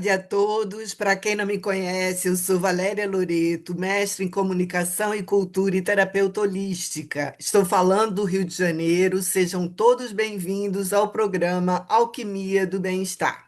tarde a todos. Para quem não me conhece, eu sou Valéria Loreto, mestre em comunicação e cultura e terapeuta holística. Estou falando do Rio de Janeiro. Sejam todos bem-vindos ao programa Alquimia do Bem-Estar.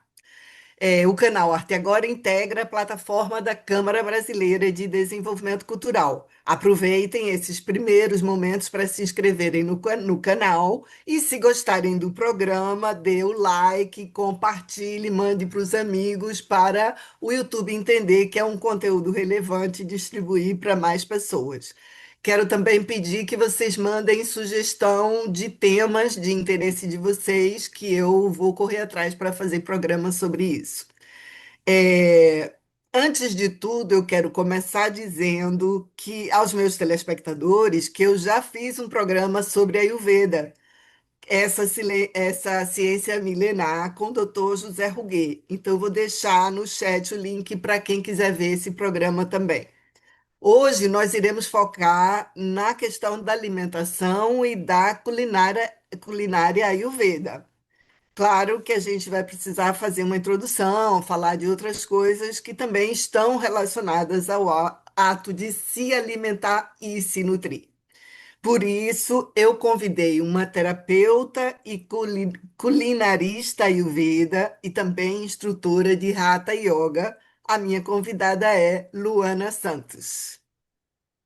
O canal Arte Agora integra a plataforma da Câmara Brasileira de Desenvolvimento Cultural. Aproveitem esses primeiros momentos para se inscreverem no canal e, se gostarem do programa, dê o like, compartilhe, mande para os amigos para o YouTube entender que é um conteúdo relevante e distribuir para mais pessoas. Quero também pedir que vocês mandem sugestão de temas de interesse de vocês, que eu vou correr atrás para fazer programa sobre isso. É, Antes de tudo, eu quero começar dizendo que aos meus telespectadores que eu já fiz um programa sobre a Ayurveda, essa ciência milenar com o Dr. José Ruguet. Então, eu vou deixar no chat o link para quem quiser ver esse programa também. Hoje nós iremos focar na questão da alimentação e da culinária Ayurveda. Claro que a gente vai precisar fazer uma introdução, falar de outras coisas que também estão relacionadas ao ato de se alimentar e se nutrir. Por isso, eu convidei uma terapeuta e culinarista Ayurveda e também instrutora de Hatha Yoga. A minha convidada é Luana Santos.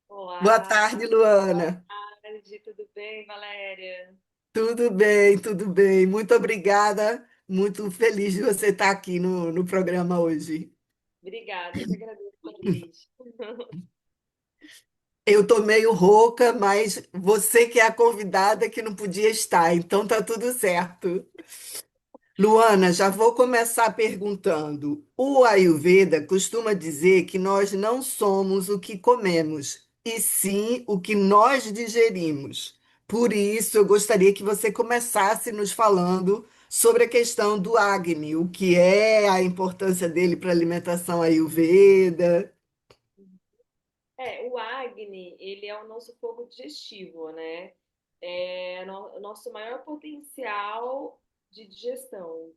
Boa Olá, tarde, boa Luana. tarde, tudo bem, Valéria? Tudo bem, tudo bem. Muito obrigada. Muito feliz de você estar aqui no programa hoje. Obrigada, eu que agradeço o convite. Eu estou meio rouca, mas você que é a convidada que não podia estar, então tá tudo certo. Luana, já vou começar perguntando. O Ayurveda costuma dizer que nós não somos o que comemos, e sim o que nós digerimos. Por isso, eu gostaria que você começasse nos falando sobre a questão do Agni, o que é a importância dele para a alimentação Ayurveda. O Agni, ele é o nosso fogo digestivo, né? O nosso maior potencial de digestão.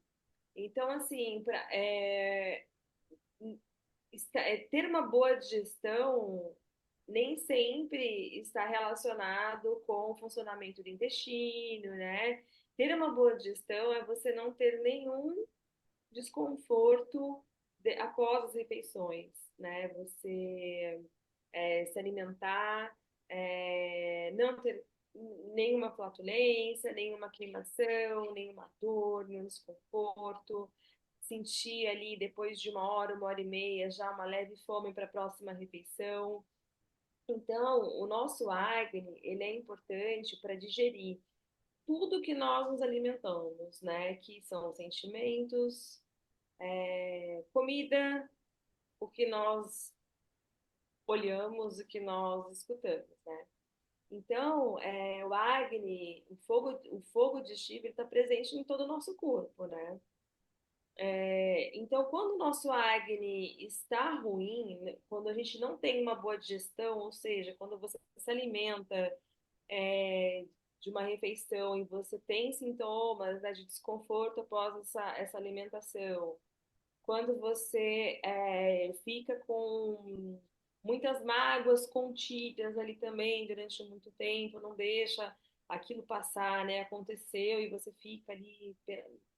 Então, assim, ter uma boa digestão nem sempre está relacionado com o funcionamento do intestino, né? Ter uma boa digestão é você não ter nenhum desconforto após as refeições, né? Você se alimentar, não ter nenhuma flatulência, nenhuma queimação, nenhuma dor, nenhum desconforto, sentir ali depois de uma hora e meia, já uma leve fome para a próxima refeição. Então, o nosso acne, ele é importante para digerir tudo que nós nos alimentamos, né? Que são sentimentos, comida, o que nós olhamos, o que nós escutamos, né? Então, o Agni, o fogo de Shiva está presente em todo o nosso corpo, né? Então, quando o nosso Agni está ruim, né, quando a gente não tem uma boa digestão, ou seja, quando você se alimenta é, de uma refeição e você tem sintomas, né, de desconforto após essa alimentação, quando você fica com muitas mágoas contidas ali também durante muito tempo, não deixa aquilo passar, né? Aconteceu e você fica ali,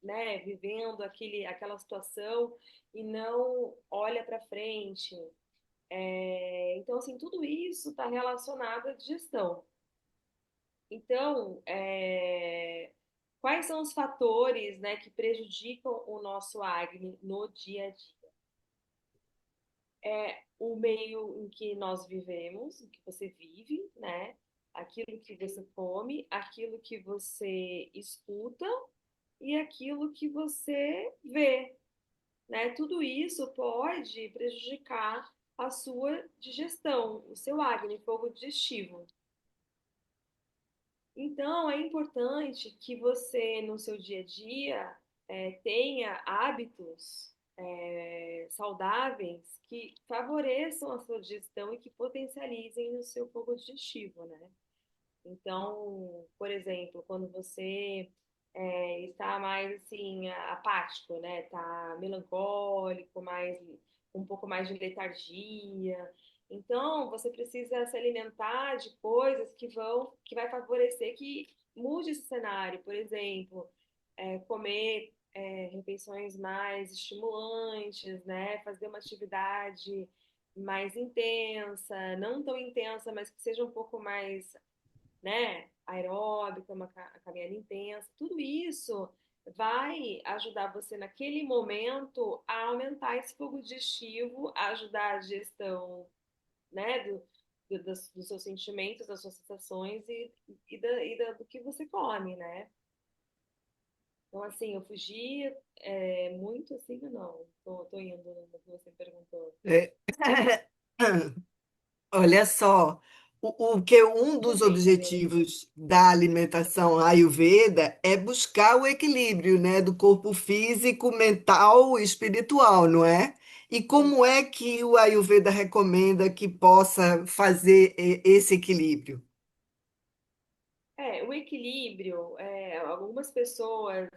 né, vivendo aquela situação e não olha para frente. Então, assim, tudo isso está relacionado à digestão. Então, quais são os fatores, né, que prejudicam o nosso acne no dia a dia? O meio em que nós vivemos, em que você vive, né? Aquilo que você come, aquilo que você escuta e aquilo que você vê, né? Tudo isso pode prejudicar a sua digestão, o seu acne, fogo digestivo. Então, é importante que você, no seu dia a dia, tenha hábitos saudáveis que favoreçam a sua digestão e que potencializem o seu fogo digestivo, né? Então, por exemplo, quando você está mais assim apático, né? Tá melancólico, mais um pouco mais de letargia. Então, você precisa se alimentar de coisas que vai favorecer que mude esse cenário. Por exemplo, comer refeições mais estimulantes, né? Fazer uma atividade mais intensa, não tão intensa, mas que seja um pouco mais, né, aeróbica, uma caminhada intensa, tudo isso vai ajudar você naquele momento a aumentar esse fogo digestivo, a ajudar a digestão, né, dos seus sentimentos, das suas sensações do que você come, né? Então, assim, eu fugi muito assim, não. Tô indo no que você perguntou. É. Olha só, o que um Tudo dos bem, Gabriela. objetivos da alimentação Ayurveda é buscar o equilíbrio, né, do corpo físico, mental e espiritual, não é? E Sim. como é que o Ayurveda recomenda que possa fazer esse equilíbrio? O equilíbrio, algumas pessoas,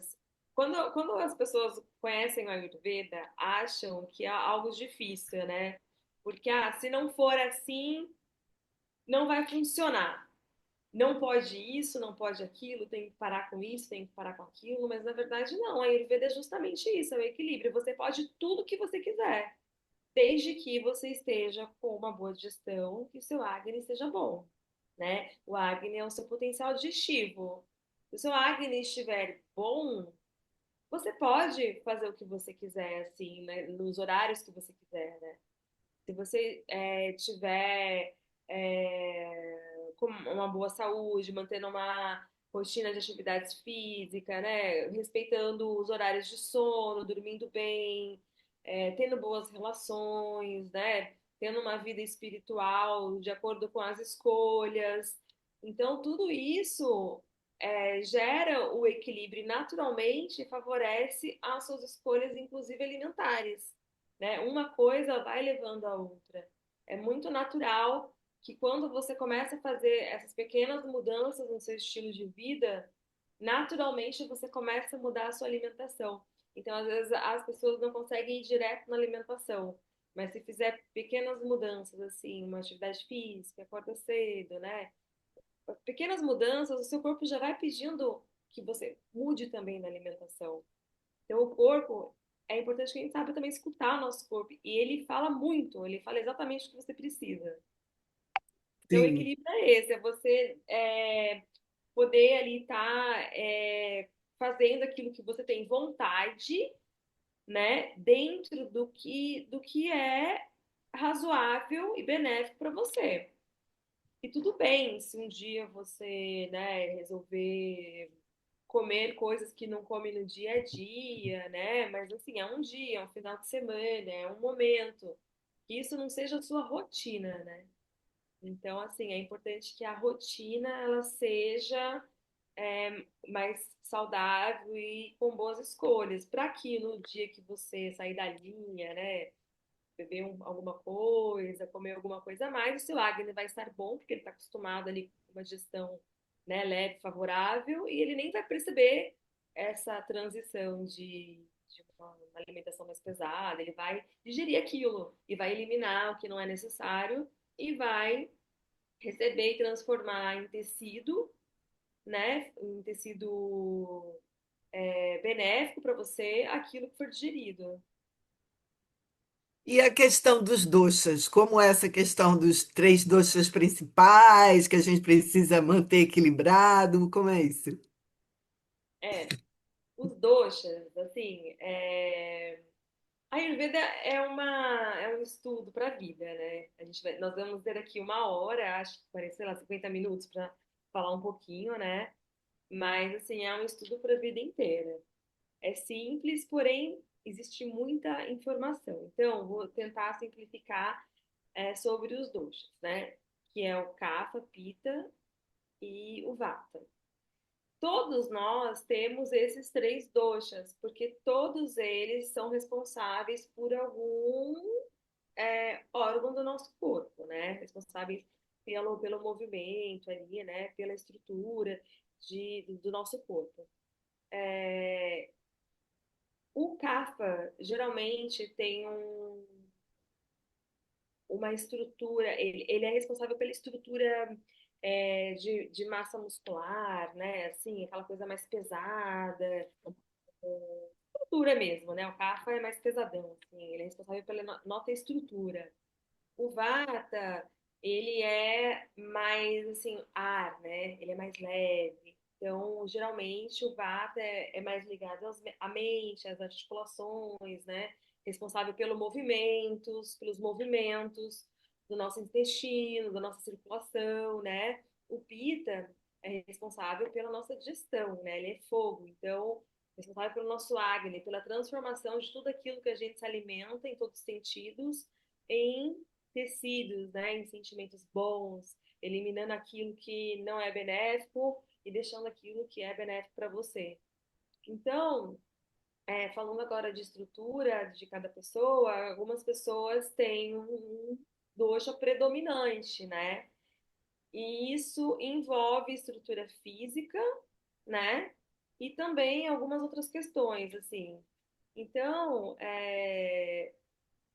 quando as pessoas conhecem o Ayurveda, acham que é algo difícil, né? Porque, se não for assim, não vai funcionar. Não pode isso, não pode aquilo, tem que parar com isso, tem que parar com aquilo, mas na verdade não. A Ayurveda é justamente isso, é o equilíbrio. Você pode tudo que você quiser, desde que você esteja com uma boa digestão, que o seu Agni esteja bom, né? O Agni é o seu potencial digestivo. Se o seu Agni estiver bom, você pode fazer o que você quiser, assim, né? Nos horários que você quiser, né? Se você tiver com uma boa saúde, mantendo uma rotina de atividades físicas, né? Respeitando os horários de sono, dormindo bem, tendo boas relações, né? Tendo uma vida espiritual de acordo com as escolhas. Então, tudo isso gera o equilíbrio e naturalmente favorece as suas escolhas, inclusive alimentares, né? Uma coisa vai levando a outra. É muito natural que quando você começa a fazer essas pequenas mudanças no seu estilo de vida, naturalmente você começa a mudar a sua alimentação. Então, às vezes, as pessoas não conseguem ir direto na alimentação, mas se fizer pequenas mudanças, assim, uma atividade física, acorda cedo, né? Pequenas mudanças, o seu corpo já vai pedindo que você mude também na alimentação. Então, o corpo, é importante que a gente saiba também escutar o nosso corpo. E ele fala muito, ele fala exatamente o que você precisa. Então, o Sim. equilíbrio é esse, é você poder ali estar fazendo aquilo que você tem vontade, né, dentro do que é razoável e benéfico para você. E tudo bem se um dia você, né, resolver comer coisas que não come no dia a dia, né? Mas assim, é um dia, é um final de semana, é um momento. Que isso não seja a sua rotina, né? Então, assim, é importante que a rotina ela seja mais saudável e com boas escolhas, para que no dia que você sair da linha, né, beber alguma coisa, comer alguma coisa a mais, o seu acne vai estar bom, porque ele está acostumado ali com uma gestão, né, leve, favorável, e ele nem vai perceber essa transição de uma alimentação mais pesada, ele vai digerir aquilo e vai eliminar o que não é necessário e vai receber e transformar em tecido, né, em tecido benéfico para você aquilo que for digerido. E a questão dos doxas, como é essa questão dos três doxas principais que a gente precisa manter equilibrado, como é isso? É, os doshas, assim, a Ayurveda é um estudo para a vida, né? Nós vamos ter aqui uma hora, acho que parece, sei lá, 50 minutos para falar um pouquinho, né? Mas, assim, é um estudo para a vida inteira. É simples, porém, existe muita informação. Então, vou tentar simplificar sobre os doshas, né? Que é o Kapha, Pitta e o Vata. Todos nós temos esses três doshas, porque todos eles são responsáveis por algum órgão do nosso corpo, né? Responsáveis pelo movimento ali, né? Pela estrutura do nosso corpo. É, o Kapha geralmente tem uma estrutura, ele é responsável pela estrutura de massa muscular, né? Assim, aquela coisa mais pesada, estrutura mesmo, né? O Kapha é mais pesadão, assim, ele é responsável pela nossa estrutura. O Vata, ele é mais, assim, ar, né? Ele é mais leve. Então, geralmente, o Vata é mais ligado à mente, às articulações, né? Responsável pelos movimentos do nosso intestino, da nossa circulação, né? O Pitta é responsável pela nossa digestão, né? Ele é fogo, então, responsável pelo nosso Agni, pela transformação de tudo aquilo que a gente se alimenta em todos os sentidos em tecidos, né, em sentimentos bons, eliminando aquilo que não é benéfico e deixando aquilo que é benéfico para você. Então, falando agora de estrutura de cada pessoa, algumas pessoas têm um dosha predominante, né? E isso envolve estrutura física, né? E também algumas outras questões, assim. Então,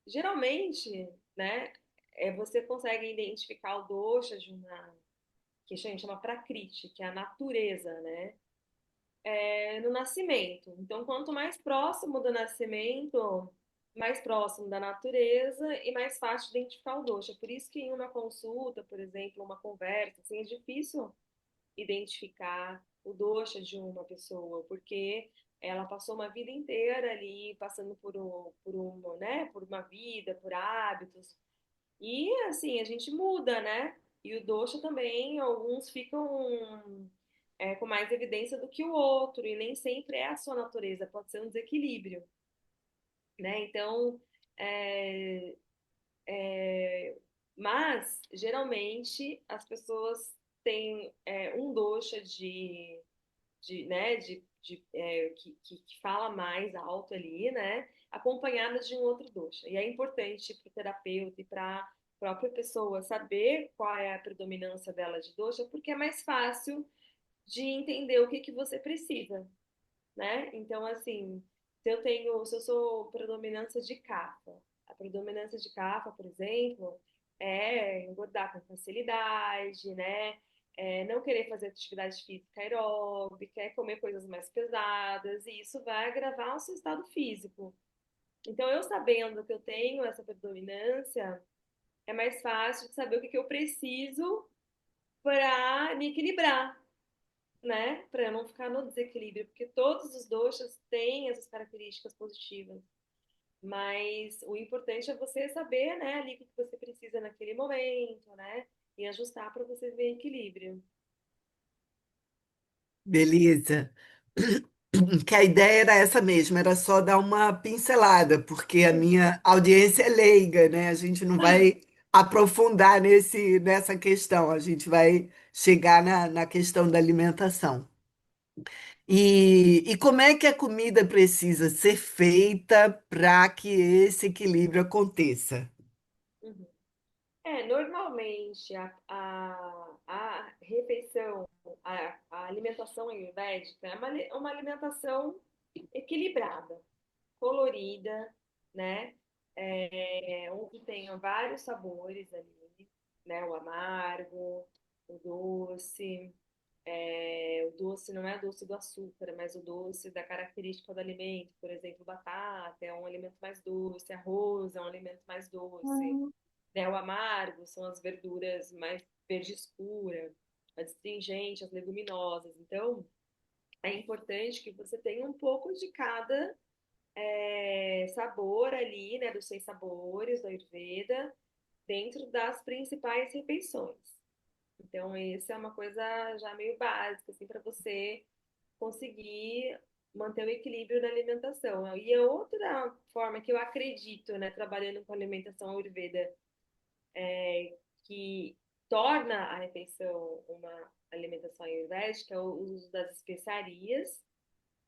geralmente, né, você consegue identificar o dosha de uma que a gente chama prakriti, que é a natureza, né, no nascimento. Então, quanto mais próximo do nascimento, mais próximo da natureza e mais fácil de identificar o dosha. Por isso que em uma consulta, por exemplo, uma conversa, assim, é difícil identificar o dosha de uma pessoa, porque ela passou uma vida inteira ali passando por uma vida, por hábitos. E assim, a gente muda, né? E o dosha também, alguns ficam com mais evidência do que o outro, e nem sempre é a sua natureza, pode ser um desequilíbrio, né? Então, é, é, mas geralmente as pessoas têm um dosha né, que fala mais alto ali, né, acompanhada de um outro dosha. E é importante para o terapeuta e para a própria pessoa saber qual é a predominância dela de dosha, porque é mais fácil de entender o que que você precisa, né? Então, assim, se eu sou predominância de kapha, a predominância de kapha, por exemplo, é engordar com facilidade, né? Não querer fazer atividade física aeróbica, é comer coisas mais pesadas, e isso vai agravar o seu estado físico. Então, eu sabendo que eu tenho essa predominância, é mais fácil de saber o que que eu preciso para me equilibrar, né? Para eu não ficar no desequilíbrio, porque todos os doshas têm essas características positivas. Mas o importante é você saber, né, ali o que você precisa naquele momento, né? E ajustar para você ver equilíbrio. Beleza. Que a ideia era essa mesmo, era só dar uma pincelada, porque a minha audiência é leiga, né? A gente não vai aprofundar nessa questão, a gente vai chegar na questão da alimentação. E como é que a comida precisa ser feita para que esse equilíbrio aconteça? Uhum. Normalmente a refeição, a alimentação ayurvédica é uma alimentação equilibrada, colorida, né? Onde tenham vários sabores ali, né? O amargo, o doce. O doce não é doce do açúcar, mas o doce da característica do alimento. Por exemplo, batata é um alimento mais doce, arroz é um alimento mais doce, né? O amargo são as verduras mais verde escura, a astringente, as leguminosas. Então, é importante que você tenha um pouco de cada sabor ali, né, dos 6 sabores do Ayurveda, dentro das principais refeições. Então, isso é uma coisa já meio básica, assim, para você conseguir manter o equilíbrio na alimentação. E a outra forma que eu acredito, né, trabalhando com alimentação Ayurveda, que torna a refeição uma alimentação ayurvédica, é o uso das especiarias,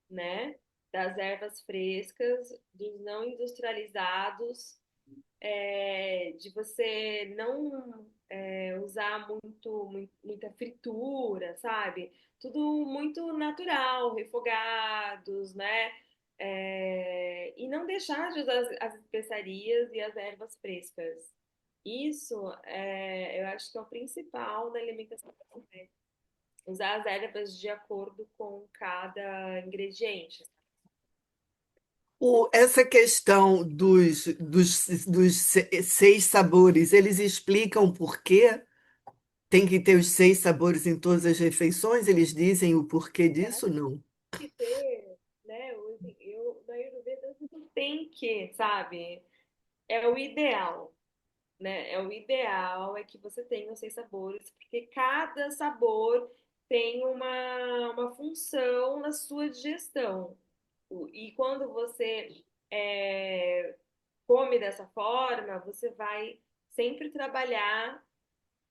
né? Das ervas frescas, dos não industrializados, de você não usar muita fritura, sabe? Tudo muito natural, refogados, né? E não deixar de usar as especiarias e as ervas frescas. Isso, eu acho que é o principal na alimentação brasileira. Usar as ervas de acordo com cada ingrediente. Essa questão dos 6 sabores, eles explicam por quê? Tem que ter os 6 sabores em todas as refeições? Eles dizem o porquê disso? Não. Que ter, né? Na Ayurveda não tem que, sabe? É o ideal, né? É o ideal é que você tenha os 6 sabores, porque cada sabor tem uma função na sua digestão. E quando você é, come dessa forma, você vai sempre trabalhar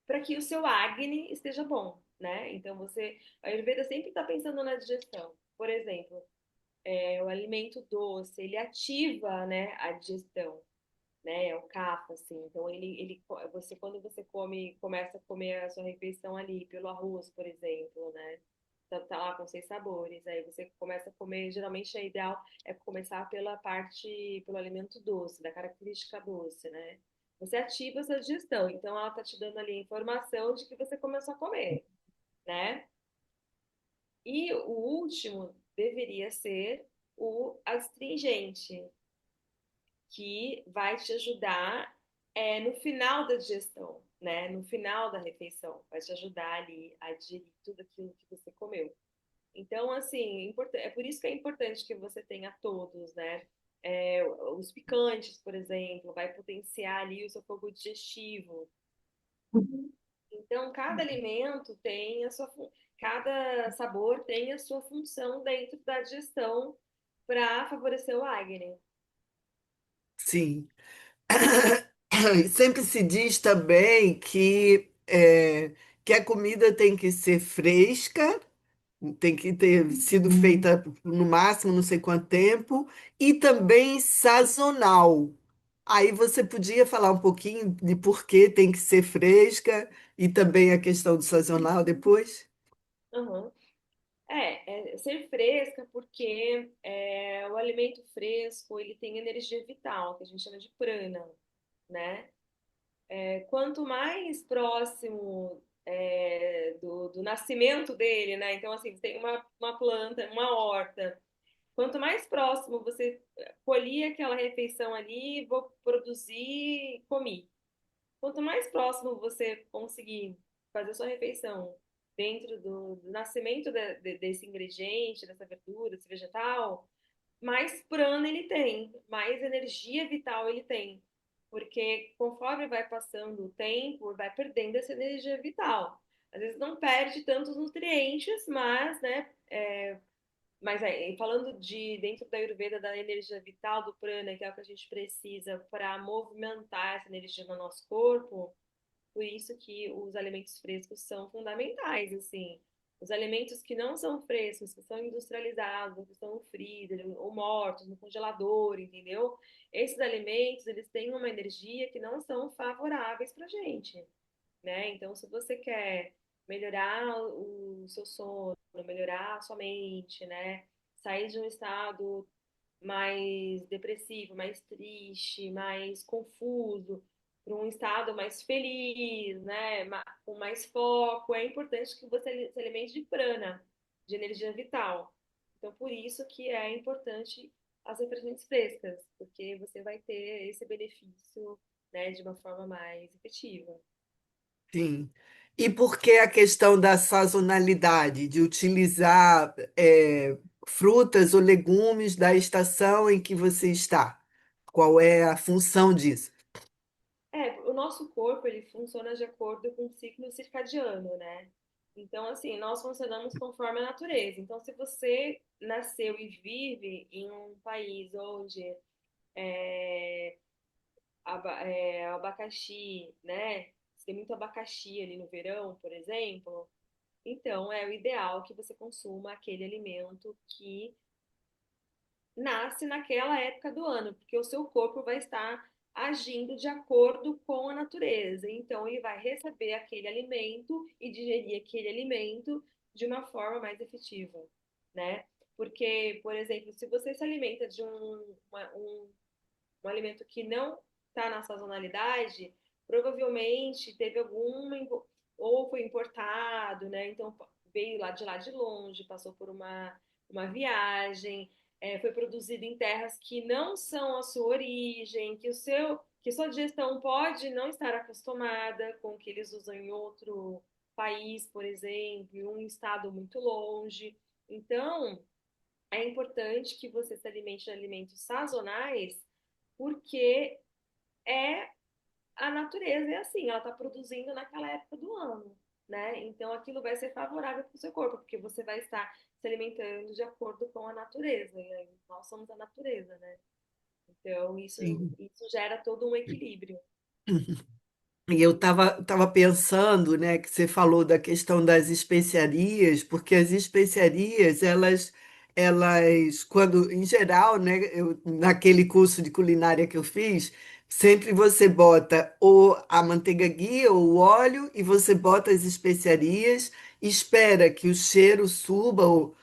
para que o seu Agni esteja bom, né? Então a Ayurveda sempre está pensando na digestão. Por exemplo, o alimento doce, ele ativa, né, a digestão, né? É o kapha, assim. Então quando você começa a comer a sua refeição ali pelo arroz, por exemplo, né? Tá lá com 6 sabores, aí você começa a comer, geralmente é ideal começar pelo alimento doce, da característica doce, né? Você ativa a sua digestão, então ela tá te dando ali a informação de que você começou a comer, né? E o último deveria ser o astringente, que vai te ajudar no final da digestão, né? No final da refeição, vai te ajudar ali a digerir tudo aquilo que você comeu. Então, assim, é por isso que é importante que você tenha todos, né? Os picantes, por exemplo, vai potenciar ali o seu fogo digestivo. Então, cada alimento tem cada sabor tem a sua função dentro da digestão para favorecer o Agni. Sim. Sempre se diz também que a comida tem que ser fresca, tem que ter sido feita no máximo não sei quanto tempo, e também sazonal. Aí você podia falar um pouquinho de por que tem que ser fresca e também a questão do sazonal depois? Uhum. Ser fresca porque o alimento fresco ele tem energia vital, que a gente chama de prana, né? Quanto mais próximo do nascimento dele, né? Então, assim, você tem uma planta, uma horta. Quanto mais próximo você colher aquela refeição ali, vou produzir, comi. Quanto mais próximo você conseguir fazer a sua refeição dentro do nascimento desse ingrediente, dessa verdura, desse vegetal, mais prana ele tem, mais energia vital ele tem. Porque conforme vai passando o tempo, vai perdendo essa energia vital. Às vezes não perde tantos nutrientes, mas, né, falando de dentro da Ayurveda, da energia vital, do prana, que é o que a gente precisa para movimentar essa energia no nosso corpo, por isso que os alimentos frescos são fundamentais, assim. Os alimentos que não são frescos, que são industrializados, que estão no freezer ou mortos no congelador, entendeu? Esses alimentos, eles têm uma energia que não são favoráveis para a gente, né? Então, se você quer melhorar o seu sono, melhorar a sua mente, né? Sair de um estado mais depressivo, mais triste, mais confuso, para um estado mais feliz, né? Com mais foco. É importante que você se alimente de prana, de energia vital. Então, por isso que é importante as refeições frescas, porque você vai ter esse benefício, né, de uma forma mais efetiva. Sim. E por que a questão da sazonalidade, de utilizar frutas ou legumes da estação em que você está? Qual é a função disso? O nosso corpo ele funciona de acordo com o ciclo circadiano, né? Então, assim, nós funcionamos conforme a natureza. Então, se você nasceu e vive em um país onde é, abacaxi, né? Se tem muito abacaxi ali no verão, por exemplo, então é o ideal que você consuma aquele alimento que nasce naquela época do ano, porque o seu corpo vai estar agindo de acordo com a natureza. Então, ele vai receber aquele alimento e digerir aquele alimento de uma forma mais efetiva, né? Porque, por exemplo, se você se alimenta de um alimento que não está na sazonalidade, provavelmente teve ou foi importado, né? Então veio lá de longe, passou por uma viagem, foi produzido em terras que não são a sua origem, que sua digestão pode não estar acostumada com o que eles usam em outro país, por exemplo, em um estado muito longe. Então, é importante que você se alimente de alimentos sazonais, porque é a natureza é assim, ela está produzindo naquela época do ano, né? Então aquilo vai ser favorável para o seu corpo, porque você vai estar se alimentando de acordo com a natureza. E aí nós somos a natureza, né? Então Sim. isso gera todo um equilíbrio. E eu tava pensando, né, que você falou da questão das especiarias, porque as especiarias, quando, em geral, né, naquele curso de culinária que eu fiz, sempre você bota ou a manteiga ghee ou o óleo e você bota as especiarias, espera que o cheiro suba, ou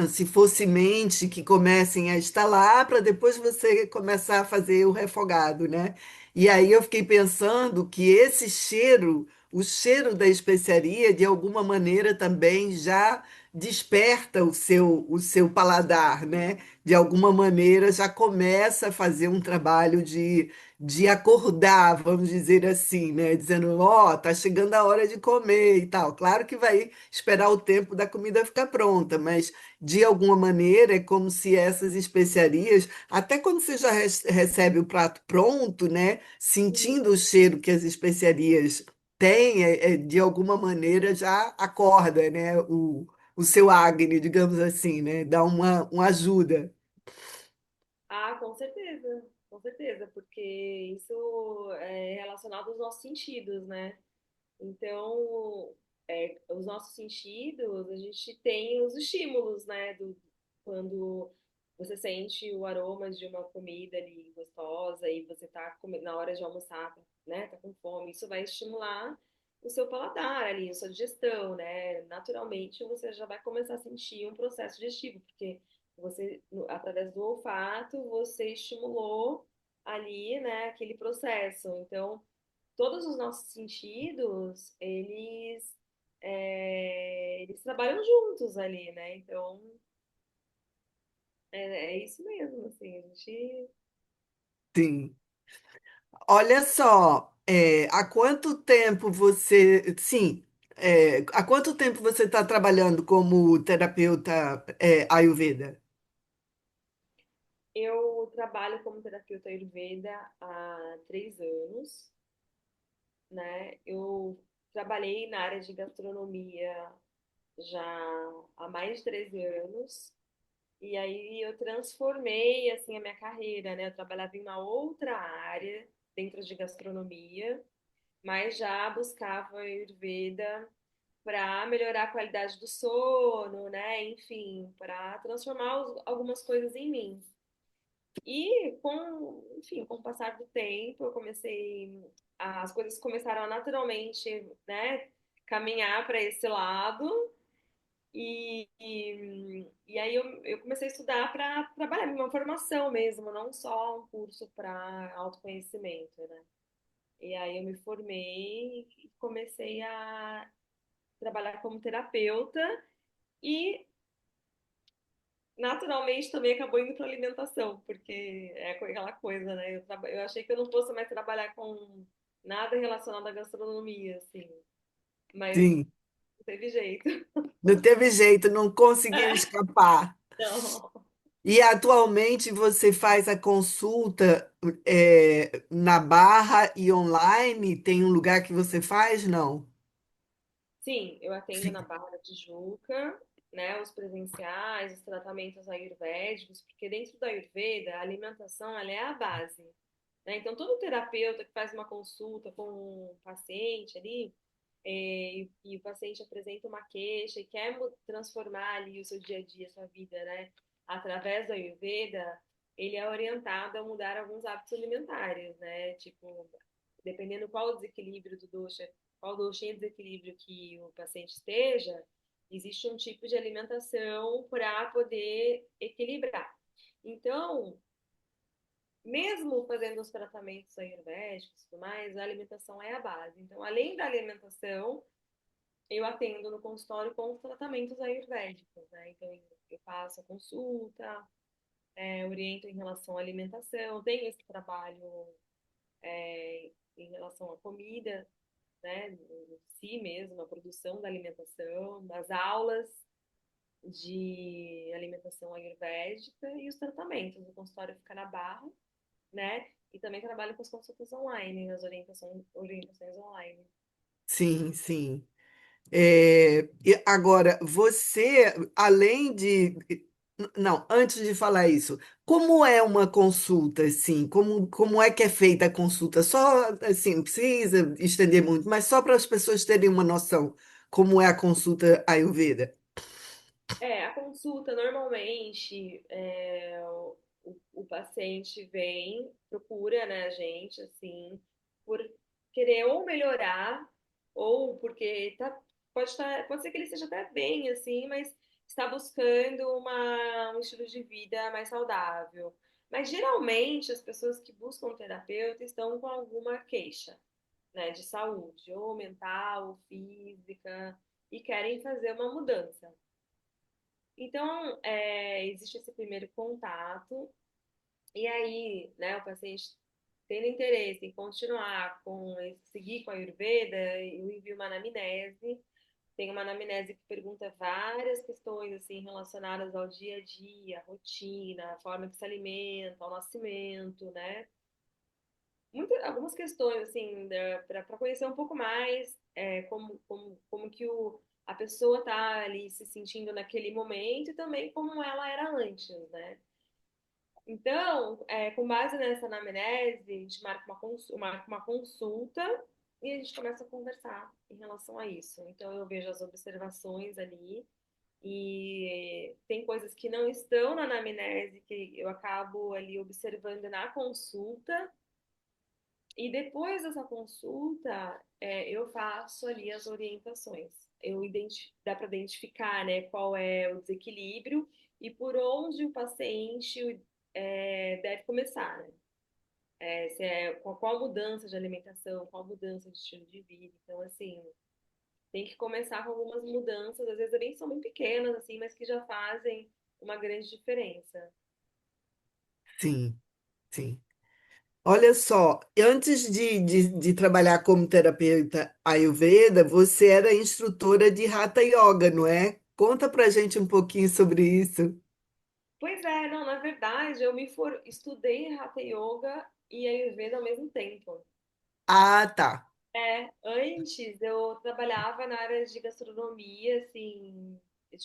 se for semente, que comecem a estalar para depois você começar a fazer o refogado, né? E aí eu fiquei pensando que esse cheiro, o cheiro da especiaria, de alguma maneira também já desperta o seu paladar, né? De alguma maneira já começa a fazer um trabalho de acordar, vamos dizer assim, né? Dizendo, ó, tá chegando a hora de comer e tal. Claro que vai esperar o tempo da comida ficar pronta, mas de alguma maneira é como se essas especiarias, até quando você já recebe o prato pronto, né? Uhum. Sentindo o cheiro que as especiarias têm, de alguma maneira já acorda, né? O seu Agni, digamos assim, né? Dá uma ajuda. Ah, com certeza, porque isso é relacionado aos nossos sentidos, né? Então, os nossos sentidos, a gente tem os estímulos, né? Quando você sente o aroma de uma comida ali gostosa e você tá na hora de almoçar, né? Tá com fome, isso vai estimular o seu paladar ali, a sua digestão, né? Naturalmente, você já vai começar a sentir um processo digestivo, porque através do olfato, você estimulou ali, né, aquele processo. Então, todos os nossos sentidos, eles trabalham juntos ali, né? Então, é isso mesmo, assim, a gente... Sim. Olha só, há quanto tempo você, sim, há quanto tempo você está trabalhando como terapeuta, Ayurveda? Eu trabalho como terapeuta Ayurveda há 3 anos, né? Eu trabalhei na área de gastronomia já há mais de 13 anos. E aí eu transformei assim a minha carreira, né? Eu trabalhava em uma outra área dentro de gastronomia, mas já buscava a Ayurveda para melhorar a qualidade do sono, né? Enfim, para transformar algumas coisas em mim. E enfim, com o passar do tempo, as coisas começaram a naturalmente, né, caminhar para esse lado. E aí eu comecei a estudar para trabalhar, uma formação mesmo, não só um curso para autoconhecimento, né? E aí eu me formei e comecei a trabalhar como terapeuta e naturalmente também acabou indo para alimentação, porque é aquela coisa, né? Eu achei que eu não fosse mais trabalhar com nada relacionado à gastronomia, assim, mas Sim, não teve jeito. não teve jeito, não conseguiu escapar. Então, E atualmente você faz a consulta, na Barra e online? Tem um lugar que você faz? Não. sim, eu atendo na Sim, Barra da Tijuca, né, os presenciais, os tratamentos ayurvédicos, porque dentro da Ayurveda, a alimentação ela é a base, né? Então, todo terapeuta que faz uma consulta com um paciente ali, e o paciente apresenta uma queixa e quer transformar ali o seu dia a dia, a sua vida, né, através da Ayurveda, ele é orientado a mudar alguns hábitos alimentares, né? Tipo, dependendo qual o desequilíbrio do dosha, qual dosha e desequilíbrio que o paciente esteja, existe um tipo de alimentação para poder equilibrar. Então, mesmo fazendo os tratamentos ayurvédicos e tudo mais, a alimentação é a base. Então, além da alimentação, eu atendo no consultório com os tratamentos ayurvédicos, né? Então, eu faço a consulta, oriento em relação à alimentação, tenho esse trabalho em relação à comida, né? Em si mesmo, a produção da alimentação, das aulas de alimentação ayurvédica e os tratamentos. O consultório fica na Barra, né? E também trabalho com as consultas online, as orientações online. Sim, sim. E agora, você, além de. Não, antes de falar isso, como é uma consulta, assim? Como é que é feita a consulta? Só, assim, não precisa estender muito, mas só para as pessoas terem uma noção como é a consulta Ayurveda. A consulta normalmente o paciente vem, procura, né, a gente, assim, por querer ou melhorar, ou porque pode ser que ele esteja até bem, assim, mas está buscando um estilo de vida mais saudável. Mas geralmente as pessoas que buscam um terapeuta estão com alguma queixa, né, de saúde, ou mental, ou física, e querem fazer uma mudança. Então, existe esse primeiro contato, e aí, né, o paciente tendo interesse em continuar seguir com a Ayurveda, eu envio uma anamnese. Tem uma anamnese que pergunta várias questões assim relacionadas ao dia a dia, à rotina, à forma que se alimenta, ao nascimento, né? Algumas questões assim para conhecer um pouco mais como que a pessoa está ali se sentindo naquele momento e também como ela era antes, né? Então, com base nessa anamnese, a gente marca uma consulta e a gente começa a conversar em relação a isso. Então, eu vejo as observações ali e tem coisas que não estão na anamnese que eu acabo ali observando na consulta. E depois dessa consulta, eu faço ali as orientações. Dá para identificar, né, qual é o desequilíbrio e por onde o paciente deve começar, né? Se é, qual mudança de alimentação, qual mudança de estilo de vida. Então, assim, tem que começar com algumas mudanças, às vezes são bem pequenas, assim, mas que já fazem uma grande diferença. Sim, sim. Olha só, antes de trabalhar como terapeuta Ayurveda, você era instrutora de Hatha Yoga, não é? Conta pra gente um pouquinho sobre isso. Pois é, não, na verdade, estudei Hatha Yoga e Ayurveda ao mesmo tempo. Ah, tá. Antes eu trabalhava na área de gastronomia, assim, eu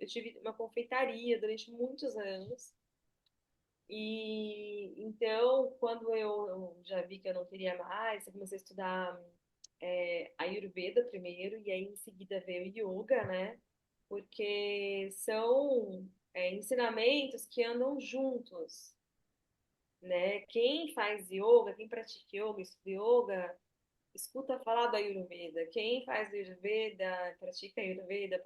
tive uma confeitaria durante muitos anos. E então, quando eu já vi que eu não queria mais, eu comecei a estudar Ayurveda primeiro, e aí em seguida veio Yoga, né? Porque são ensinamentos que andam juntos, né? Quem faz yoga, quem pratica yoga, estuda yoga, escuta falar do Ayurveda. Quem faz Ayurveda, pratica Ayurveda,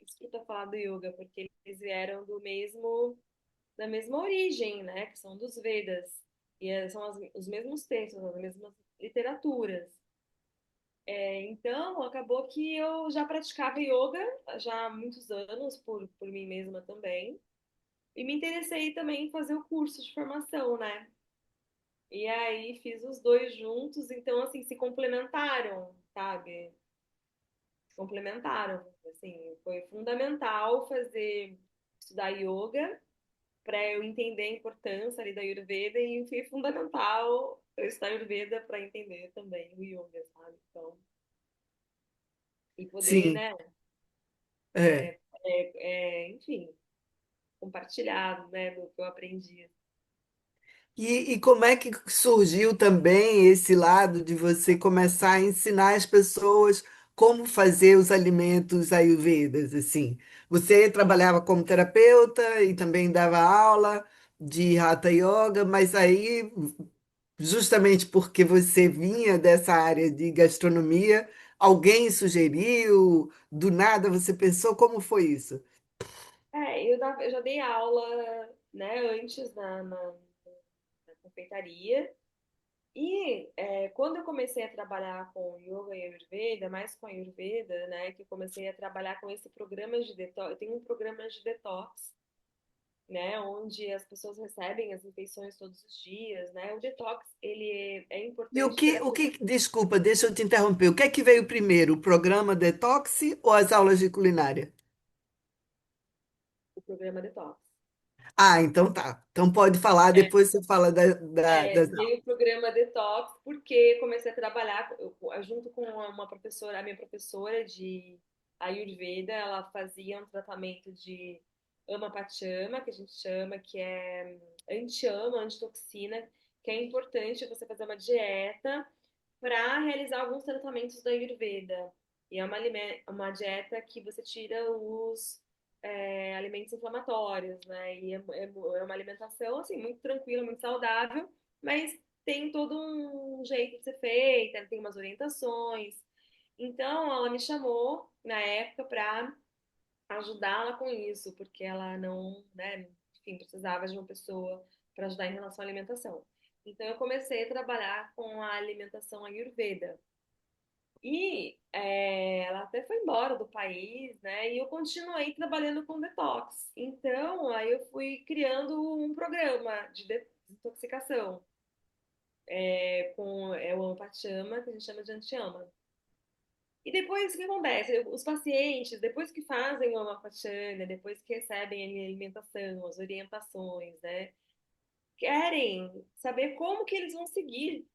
escuta falar do yoga, porque eles vieram da mesma origem, né? Que são dos Vedas. E são os mesmos textos, as mesmas literaturas. Então, acabou que eu já praticava yoga já há muitos anos, por mim mesma também. E me interessei também em fazer o curso de formação, né? E aí fiz os dois juntos, então, assim, se complementaram, sabe? Se complementaram. Assim, foi fundamental estudar yoga para eu entender a importância ali da Ayurveda e foi fundamental eu estudar Ayurveda para entender também o yoga, sabe? Então, e poder, Sim, né, é. enfim, compartilhar, né, do que eu aprendi. E como é que surgiu também esse lado de você começar a ensinar as pessoas como fazer os alimentos ayurvedas, assim? Você trabalhava como terapeuta e também dava aula de Hatha Yoga, mas aí, justamente porque você vinha dessa área de gastronomia, alguém sugeriu, do nada você pensou, como foi isso? Eu já dei aula, né, antes na confeitaria. E quando eu comecei a trabalhar com yoga e Ayurveda, mais com Ayurveda, né, que eu comecei a trabalhar com esse programa de detox, eu tenho um programa de detox, né, onde as pessoas recebem as refeições todos os dias, né? O detox, ele é E importante terapêutico, desculpa, deixa eu te interromper. O que é que veio primeiro, o programa Detox ou as aulas de culinária? o programa detox. Ah, então tá. Então pode falar, depois você fala das aulas. Veio o programa Detox porque comecei a trabalhar junto com uma professora, a minha professora de Ayurveda, ela fazia um tratamento de Ama-Pachama, que a gente chama, que é anti-ama, antitoxina, que é importante você fazer uma dieta para realizar alguns tratamentos da Ayurveda. E é uma dieta que você tira os alimentos inflamatórios, né? E é uma alimentação, assim, muito tranquila, muito saudável, mas tem todo um jeito de ser feita, tem umas orientações. Então, ela me chamou, na época, para ajudá-la com isso, porque ela não, né, enfim, precisava de uma pessoa para ajudar em relação à alimentação. Então, eu comecei a trabalhar com a alimentação Ayurveda. E ela até foi embora do país, né? E eu continuei trabalhando com detox. Então, aí eu fui criando um programa de desintoxicação com o Ampachama, que a gente chama de antiama. E depois, o que acontece? Os pacientes, depois que fazem o Amapachana, depois que recebem a alimentação, as orientações, né? Querem saber como que eles vão seguir,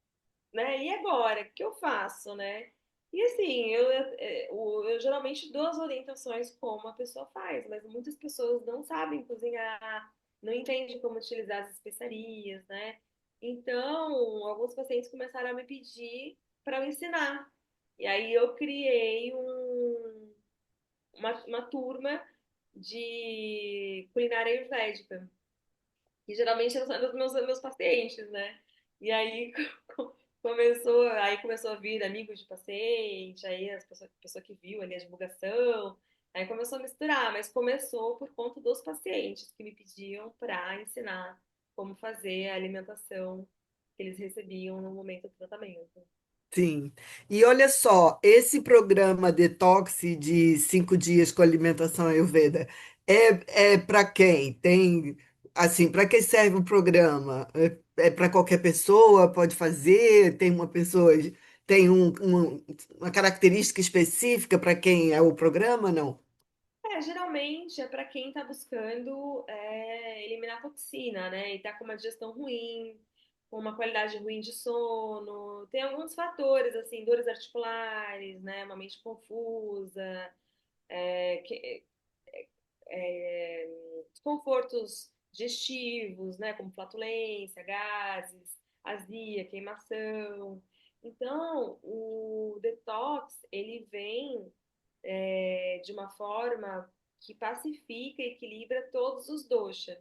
né? E agora, o que eu faço, né? E assim, eu geralmente dou as orientações como a pessoa faz, mas muitas pessoas não sabem cozinhar, não entendem como utilizar as especiarias, né? Então, alguns pacientes começaram a me pedir para eu ensinar. E aí eu criei uma turma de culinária ayurvédica que geralmente eram os meus pacientes, né? E aí começou a vir amigos de paciente, aí a pessoa que viu ali a divulgação, aí começou a misturar, mas começou por conta dos pacientes que me pediam para ensinar como fazer a alimentação que eles recebiam no momento do tratamento. Sim. E olha só, esse programa Detox de 5 dias com alimentação Ayurveda é para quem? Tem, assim, para que serve o programa? É para qualquer pessoa? Pode fazer? Tem uma pessoa, tem uma característica específica para quem é o programa? Não? Geralmente é para quem está buscando eliminar toxina, né? E está com uma digestão ruim, com uma qualidade ruim de sono. Tem alguns fatores, assim, dores articulares, né? Uma mente confusa, é, que- desconfortos digestivos, né? Como flatulência, gases, azia, queimação. Então, o detox, ele vem de uma forma que pacifica e equilibra todos os doshas,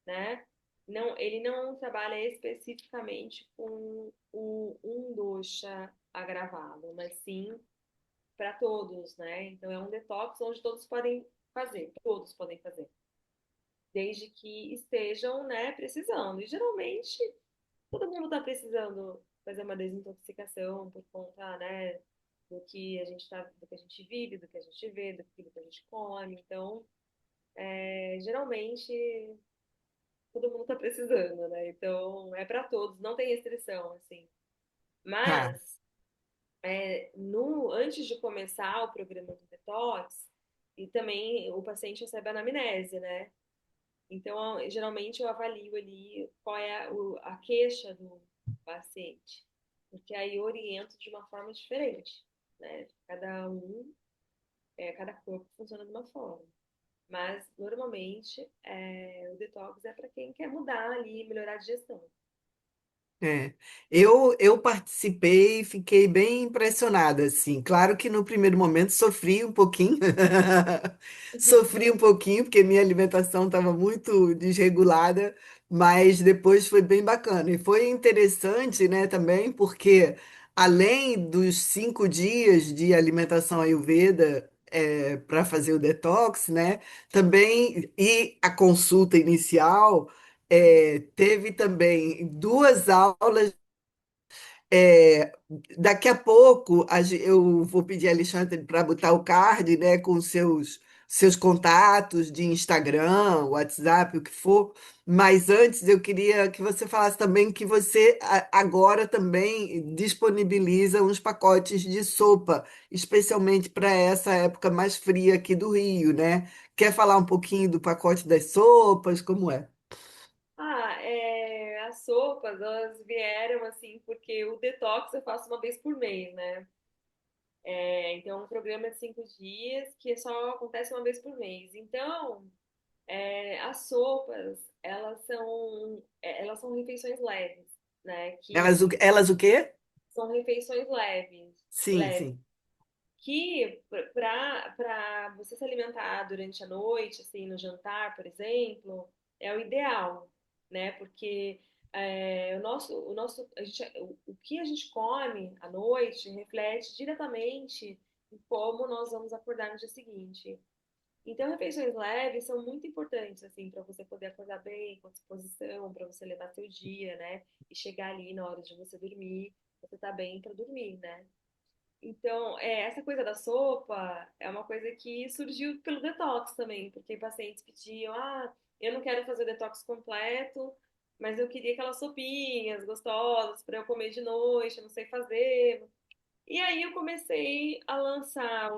né? Não, ele não trabalha especificamente com o um dosha agravado, mas sim para todos, né? Então é um detox onde todos podem fazer, desde que estejam, né, precisando. E geralmente todo mundo está precisando fazer uma desintoxicação por conta, né, do que a gente vive, do que a gente vê, do que a gente come. Então, geralmente todo mundo está precisando, né? Então, é para todos, não tem restrição, assim. Tá. Mas, no antes de começar o programa do detox, e também o paciente recebe anamnese, né? Então, geralmente eu avalio ali qual é a queixa do paciente, porque aí eu oriento de uma forma diferente, né? Cada corpo funciona de uma forma. Mas, normalmente, o detox é para quem quer mudar ali, melhorar a digestão. É. Eu participei e fiquei bem impressionada, assim. Claro que no primeiro momento sofri um pouquinho, sofri um pouquinho, porque minha alimentação estava muito desregulada, Mas depois foi bem bacana. E foi interessante, né, também, porque além dos 5 dias de alimentação Ayurveda para fazer o detox, né, também, e a consulta inicial, teve também 2 aulas. É, daqui a pouco eu vou pedir a Alexandre para botar o card, né, com seus contatos de Instagram, WhatsApp, o que for. Mas antes eu queria que você falasse também que você agora também disponibiliza uns pacotes de sopa, especialmente para essa época mais fria aqui do Rio, né? Quer falar um pouquinho do pacote das sopas? Como é? As sopas, elas vieram assim, porque o detox eu faço uma vez por mês, né? Então, um programa de 5 dias que só acontece uma vez por mês. Então, as sopas, elas são refeições leves, né? Elas o quê? São refeições Sim, leves, sim. que para você se alimentar durante a noite, assim, no jantar, por exemplo, é o ideal, né? Porque o que a gente come à noite reflete diretamente em como nós vamos acordar no dia seguinte. Então, refeições leves são muito importantes, assim, para você poder acordar bem, com disposição, para você levar seu dia, né? E chegar ali na hora de você dormir, você tá bem para dormir, né? Então, essa coisa da sopa é uma coisa que surgiu pelo detox também, porque pacientes pediam, eu não quero fazer o detox completo, mas eu queria aquelas sopinhas gostosas para eu comer de noite, eu não sei fazer. E aí eu comecei a lançar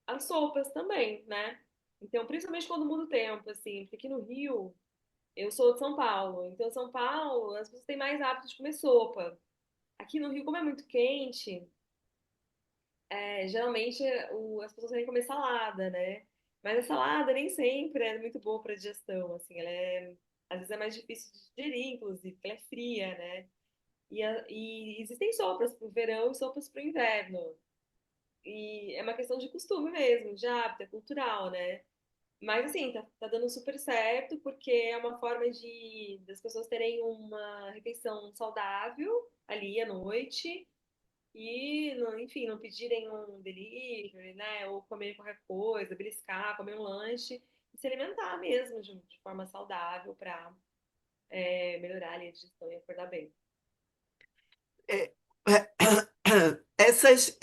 as sopas também, né? Então, principalmente quando muda o tempo, assim, porque aqui no Rio, eu sou de São Paulo, então São Paulo, as pessoas têm mais hábito de comer sopa. Aqui no Rio, como é muito quente, geralmente as pessoas querem comer salada, né? Mas a salada nem sempre é muito boa para digestão, assim, às vezes é mais difícil de digerir, inclusive, porque ela é fria, né? E existem sopas para o verão e sopas para o inverno. E é uma questão de costume mesmo, de hábito, é cultural, né? Mas assim, tá dando super certo, porque é uma forma das pessoas terem uma refeição saudável ali à noite e, enfim, não pedirem um delivery, né? Ou comer qualquer coisa, beliscar, comer um lanche, e se alimentar mesmo de forma saudável para melhorar ali a digestão e acordar bem. É, essas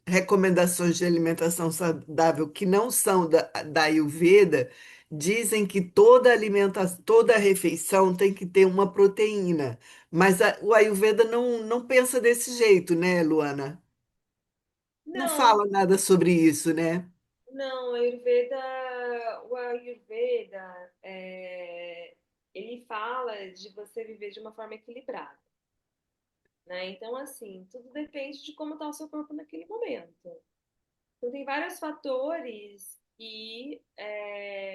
recomendações de alimentação saudável que não são da Ayurveda dizem que toda alimentação, toda refeição tem que ter uma proteína. Mas o Ayurveda não pensa desse jeito, né, Luana? Não Não, fala nada sobre isso, né? não, o Ayurveda, ele fala de você viver de uma forma equilibrada, né? Então, assim, tudo depende de como está o seu corpo naquele momento. Então, tem vários fatores que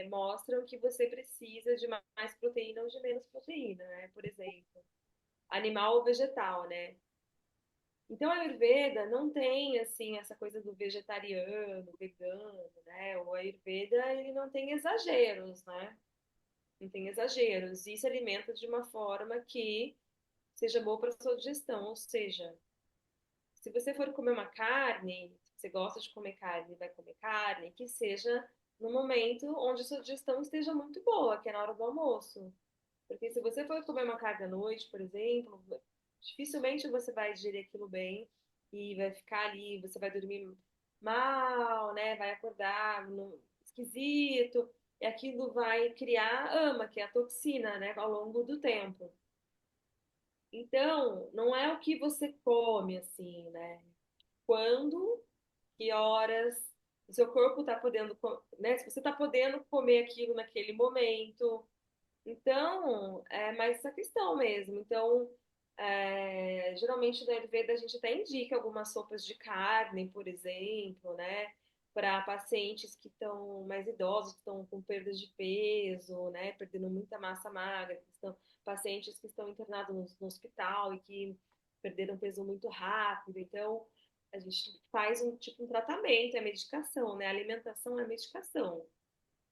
mostram que você precisa de mais proteína ou de menos proteína, né? Por exemplo, animal ou vegetal, né? Então, a Ayurveda não tem, assim, essa coisa do vegetariano, vegano, né? O Ayurveda, ele não tem exageros, né? Não tem exageros. E se alimenta de uma forma que seja boa para a sua digestão. Ou seja, se você for comer uma carne, se você gosta de comer carne e vai comer carne, que seja no momento onde a sua digestão esteja muito boa, que é na hora do almoço. Porque se você for comer uma carne à noite, por exemplo, dificilmente você vai digerir aquilo bem e vai ficar ali, você vai dormir mal, né? Vai acordar esquisito, e aquilo vai criar ama, que é a toxina, né? Ao longo do tempo. Então, não é o que você come, assim, né? Quando, que horas, o seu corpo está podendo, né? Se você está podendo comer aquilo naquele momento, então, é mais essa questão mesmo. Então, geralmente no Ayurveda a gente até indica algumas sopas de carne, por exemplo, né? Para pacientes que estão mais idosos, que estão com perdas de peso, né? Perdendo muita massa magra, pacientes que estão internados no hospital e que perderam peso muito rápido. Então, a gente faz um tratamento, é medicação, né? A alimentação é medicação.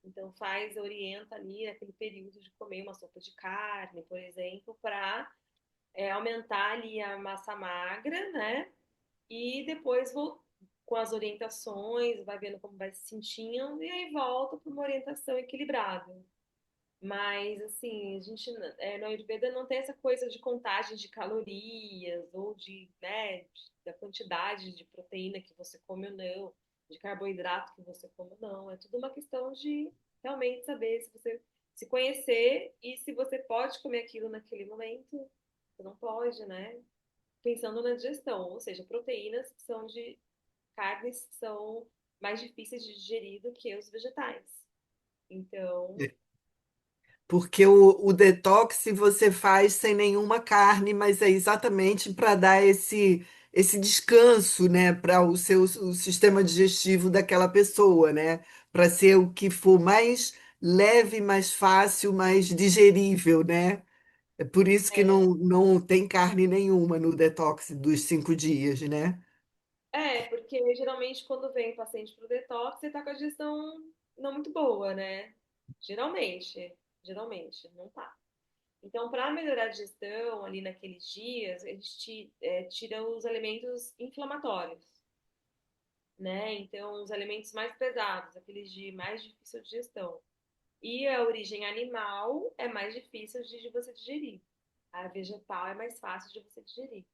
Então orienta ali naquele período de comer uma sopa de carne, por exemplo, para aumentar ali a massa magra, né? E depois com as orientações, vai vendo como vai se sentindo, e aí volta para uma orientação equilibrada. Mas, assim, a gente, no Ayurveda não tem essa coisa de contagem de calorias ou da quantidade de proteína que você come ou não, de carboidrato que você come ou não. É tudo uma questão de realmente saber se você se conhecer e se você pode comer aquilo naquele momento. Você não pode, né? Pensando na digestão, ou seja, proteínas que são de carnes que são mais difíceis de digerir do que os vegetais. Então, Porque o detox você faz sem nenhuma carne, mas é exatamente para dar esse descanso, né, para o sistema digestivo daquela pessoa, né, para ser o que for mais leve, mais fácil, mais digerível, né? É por isso que é, não tem carne nenhuma no detox dos 5 dias, né? porque geralmente quando vem paciente para o detox, você está com a digestão não muito boa, né? Geralmente, não tá. Então, para melhorar a digestão ali naqueles dias, a gente tira os alimentos inflamatórios, né? Então, os alimentos mais pesados, aqueles de mais difícil digestão. E a origem animal é mais difícil de você digerir. A vegetal é mais fácil de você digerir.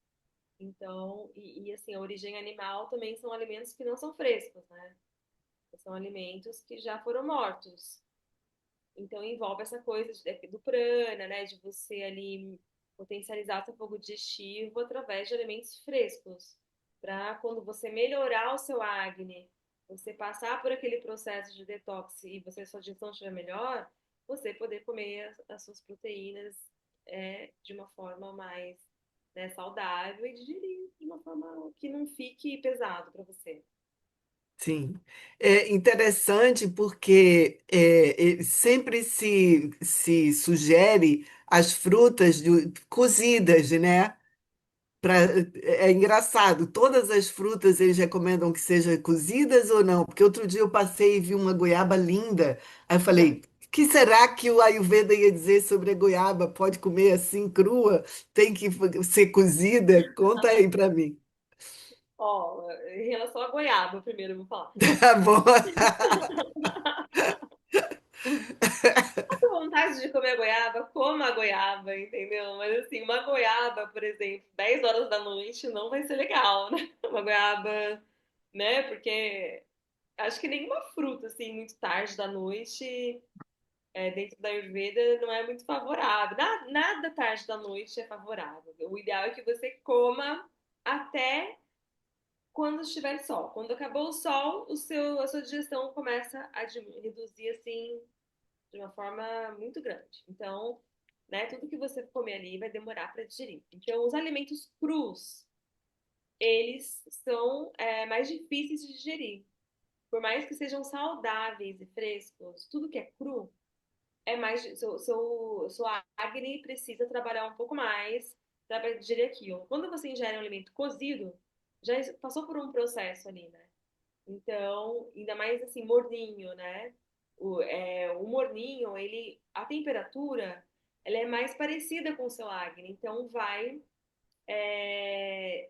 Então, assim, a origem animal também são alimentos que não são frescos, né? São alimentos que já foram mortos. Então, envolve essa coisa do prana, né? De você ali potencializar seu fogo digestivo através de alimentos frescos. Para quando você melhorar o seu acne, você passar por aquele processo de detox e sua digestão estiver melhor, você poder comer as suas proteínas de uma forma mais, né, saudável e digerir de uma forma que não fique pesado para você. Sim, é interessante porque sempre se sugere as frutas cozidas, né? Pra, é engraçado, todas as frutas eles recomendam que sejam cozidas ou não? Porque outro dia eu passei e vi uma goiaba linda, aí eu falei, que será que o Ayurveda ia dizer sobre a goiaba? Pode comer assim crua? Tem que ser cozida? Conta aí para mim. Ó, em relação à goiaba, primeiro eu vou falar. Tá bom. Tá com vontade de comer goiaba, coma a goiaba, entendeu? Mas assim, uma goiaba, por exemplo, 10 horas da noite não vai ser legal, né? Uma goiaba, né? Porque acho que nenhuma fruta, assim, muito tarde da noite, dentro da Ayurveda, não é muito favorável. Nada tarde da noite é favorável. O ideal é que você coma até quando estiver sol. Quando acabou o sol, a sua digestão começa a reduzir, assim, de uma forma muito grande. Então, né, tudo que você comer ali vai demorar para digerir. Então, os alimentos crus, eles são mais difíceis de digerir. Por mais que sejam saudáveis e frescos, tudo que é cru é mais. Sua acne precisa trabalhar um pouco mais para digerir aquilo. Quando você ingere um alimento cozido, já passou por um processo ali, né? Então, ainda mais assim, morninho, né? O morninho, a temperatura, ela é mais parecida com o seu acne, então vai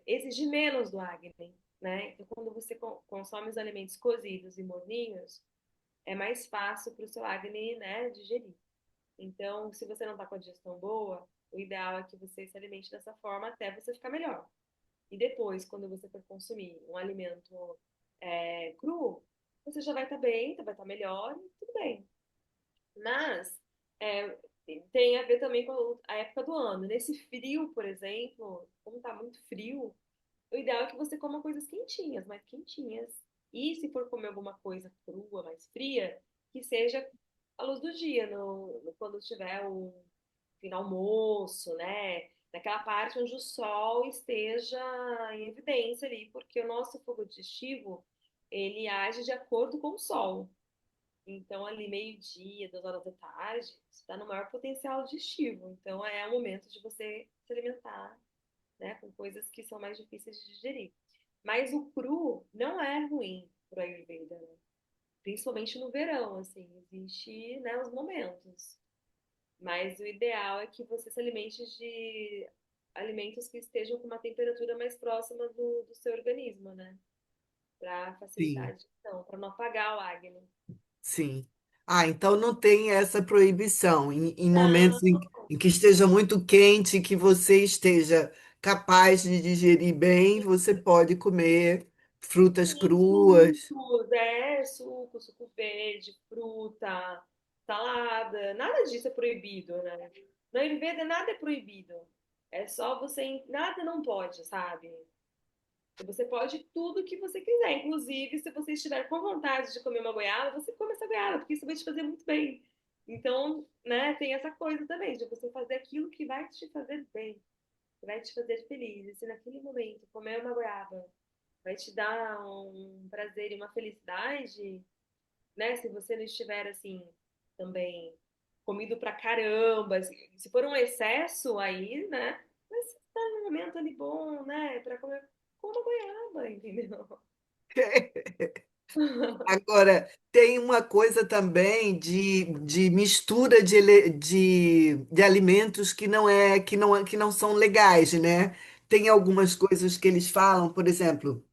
exigir menos do acne, né? Então, quando você consome os alimentos cozidos e morninhos, é mais fácil para o seu acne, né, digerir. Então, se você não está com a digestão boa, o ideal é que você se alimente dessa forma até você ficar melhor. E depois, quando você for consumir um alimento cru, você já vai estar bem, vai estar melhor, e tudo bem. Mas é, tem a ver também com a época do ano. Nesse frio, por exemplo, como está muito frio, o ideal é que você coma coisas quentinhas, mais quentinhas. E se for comer alguma coisa crua, mais fria, que seja à luz do dia, quando tiver um fim almoço, né? Naquela parte onde o sol esteja em evidência ali, porque o nosso fogo digestivo, ele age de acordo com o sol. Então, ali, meio-dia, 2 horas da tarde, está no maior potencial digestivo. Então, é o momento de você se alimentar, né, com coisas que são mais difíceis de digerir. Mas o cru não é ruim para o Ayurveda, né? principalmente no verão, assim, existe, né, os momentos. Mas o ideal é que você se alimente de alimentos que estejam com uma temperatura mais próxima do seu organismo, né? Para facilitar a Sim, digestão, para não apagar o Agni. sim. Ah, então não tem essa proibição. Em Não, momentos em que esteja muito quente, que você esteja capaz de digerir bem, você pode comer frutas sim, cruas. sucos, suco verde, fruta, salada, nada disso é proibido, né? Na Ayurveda nada é proibido. É só você, nada não pode, sabe? Você pode tudo que você quiser. Inclusive, se você estiver com vontade de comer uma goiaba, você come essa goiaba, porque isso vai te fazer muito bem. Então, né, tem essa coisa também, de você fazer aquilo que vai te fazer bem, que vai te fazer feliz. E se naquele momento comer uma goiaba vai te dar um prazer e uma felicidade, né? Se você não estiver assim, também comido pra caramba, se for um excesso aí, né? Mas se tá num momento ali bom, né? Pra comer, coma goiaba, entendeu? Agora, tem uma coisa também de mistura de alimentos que que não são legais, né? Tem algumas coisas que eles falam, por exemplo,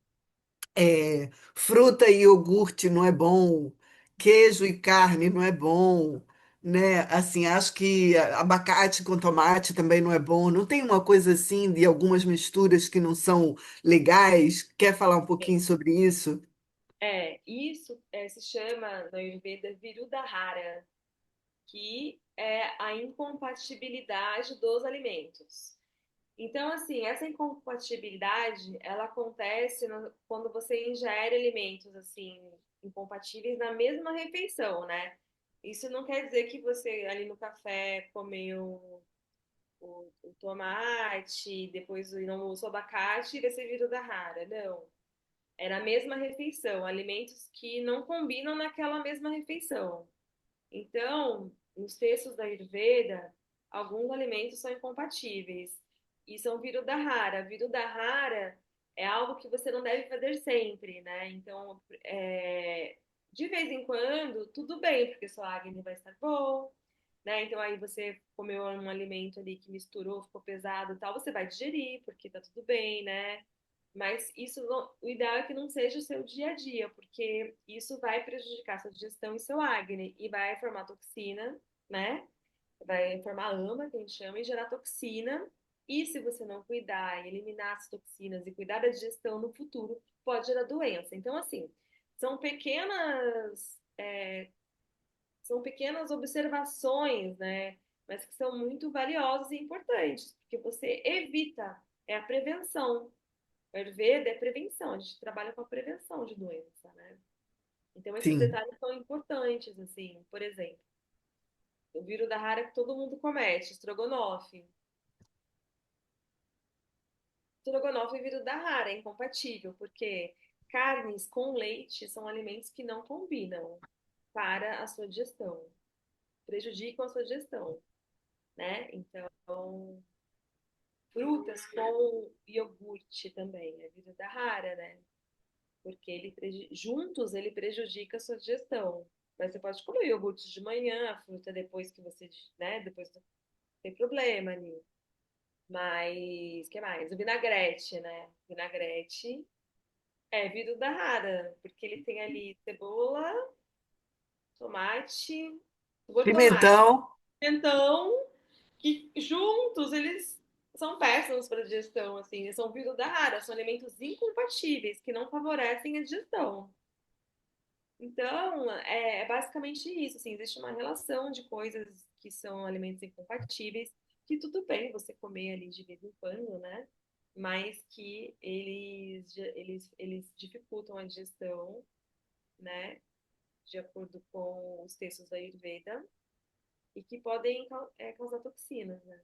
fruta e iogurte não é bom, queijo e carne não é bom, né? Assim, acho que abacate com tomate também não é bom. Não tem uma coisa assim de algumas misturas que não são legais? Quer falar um pouquinho sobre isso? Isso se chama na Ayurveda Virudahara, que é a incompatibilidade dos alimentos. Então, assim, essa incompatibilidade, ela acontece quando você ingere alimentos, assim, incompatíveis na mesma refeição, né? Isso não quer dizer que você, ali no café, comeu o tomate, depois no almoço o abacate e vai ser vidro da rara. Não. É na mesma refeição, alimentos que não combinam naquela mesma refeição. Então, nos textos da Ayurveda, alguns alimentos são incompatíveis e são Virudahara. Virudahara é algo que você não deve fazer sempre, né? Então, de vez em quando, tudo bem, porque sua acne vai estar bom, né? Então, aí você comeu um alimento ali que misturou, ficou pesado e tal, você vai digerir, porque tá tudo bem, né? Mas isso o ideal é que não seja o seu dia a dia, porque isso vai prejudicar sua digestão e seu acne e vai formar toxina, né? Vai formar ama, que a gente chama, e gerar toxina. E se você não cuidar e eliminar as toxinas e cuidar da digestão no futuro, pode gerar doença. Então, assim, são são pequenas observações, né? Mas que são muito valiosas e importantes, porque você evita, é a prevenção. Ayurveda é prevenção, a gente trabalha com a prevenção de doença, né? Então esses Sim. detalhes são importantes, assim, por exemplo, o vírus da rara que todo mundo comete, estrogonofe. Estrogonofe e vírus da rara é incompatível, porque carnes com leite são alimentos que não combinam para a sua digestão, prejudicam a sua digestão, né? Então, frutas com iogurte também, é vírus da rara, né? Porque juntos ele prejudica a sua digestão. Mas você pode comer iogurte de manhã, a fruta depois que você, né, depois não tem problema ali. Mas, o que mais? O vinagrete, né? Vinagrete é vidro da rara, porque ele tem ali cebola e tomate. Pimentão. Então, que juntos eles são péssimos para a digestão, assim, eles são vidro da rara, são alimentos incompatíveis que não favorecem a digestão. Então, é basicamente isso, assim, existe uma relação de coisas que são alimentos incompatíveis, que tudo bem você comer ali de vez em quando, né? Mas que eles dificultam a digestão, né? De acordo com os textos da Ayurveda, e que podem causar toxinas, né?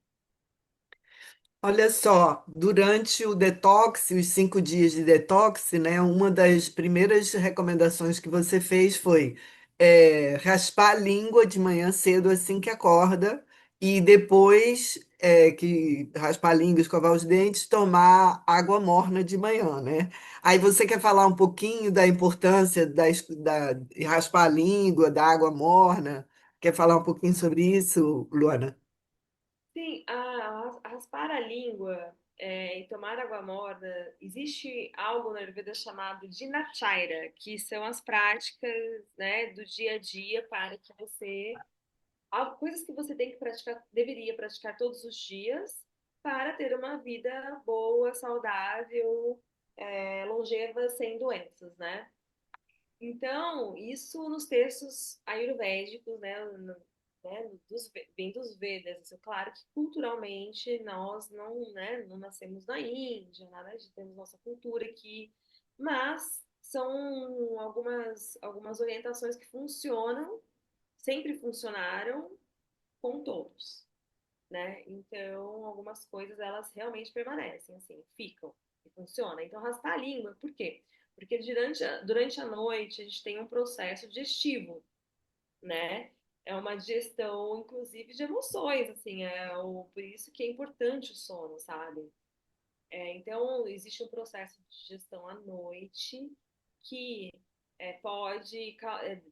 Olha só, durante o detox, os 5 dias de detox, né, uma das primeiras recomendações que você fez foi raspar a língua de manhã cedo assim que acorda e depois que raspar a língua, escovar os dentes, tomar água morna de manhã, né? Aí você quer falar um pouquinho da importância de raspar a língua, da água morna? Quer falar um pouquinho sobre isso, Luana? Sim, raspar a língua e tomar água morna, existe algo na Ayurveda chamado Dinacharya, que são as práticas, né, do dia a dia para que você coisas que você tem que praticar, deveria praticar todos os dias para ter uma vida boa, saudável, longeva, sem doenças, né? Então, isso nos textos ayurvédicos, vem dos Vedas. Assim, claro que culturalmente nós não, né, não nascemos na Índia, nada de temos nossa cultura aqui, mas são algumas orientações que funcionam, sempre funcionaram com todos, né? Então, algumas coisas elas realmente permanecem, assim, ficam e funciona. Então, raspar a língua, por quê? Porque durante a noite a gente tem um processo digestivo, né? É uma digestão, inclusive, de emoções, assim, por isso que é importante o sono, sabe? Então, existe um processo de digestão à noite que pode